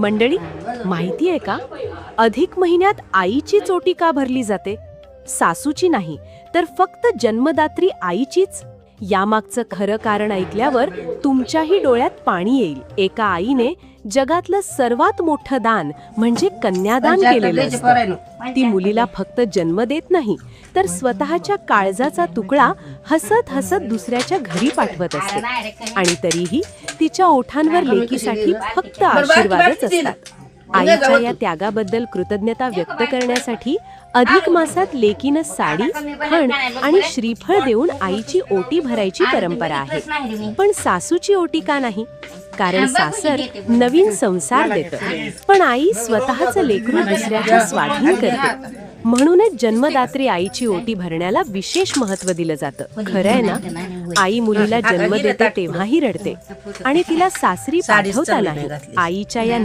मंडळी, माहितीये का, अधिक महिन्यात आईचीच ओटी का भरली जाते? सासूची नाही, तर फक्त जन्मदात्री आईचीच. यामागचं खरं कारण ऐकल्यावर तुमच्याही डोळ्यात पाणी येईल. एका आईने जगातलं सर्वात मोठं दान म्हणजे कन्यादान केलेलं असतं. ती मुलीला फक्त जन्म देत नाही, तर स्वतःच्या काळजाचा तुकडा हसत हसत दुसऱ्याच्या घरी पाठवत असते. आणि तरीही तिच्या ओठांवर लेकीसाठी फक्त आशीर्वादच असतात. आईच्या या त्यागाबद्दल कृतज्ञता व्यक्त करण्यासाठी अधिक मासात लेकीनं साडी, खण आणि श्रीफळ देऊन आईची ओटी भरायची परंपरा आहे. पण सासूची ओटी का नाही? कारण सासर नवीन संसार देतं, पण आई स्वतःचं लेकरू दुसऱ्याच्या स्वाधीन करते. म्हणूनच जन्मदात्री आईची ओटी भरण्याला विशेष महत्त्व दिलं जातं. खरंय ना, आई मुलीला जन्म देते तेव्हाही रडते आणि तिला सासरी पाठवतानाही. आईच्या या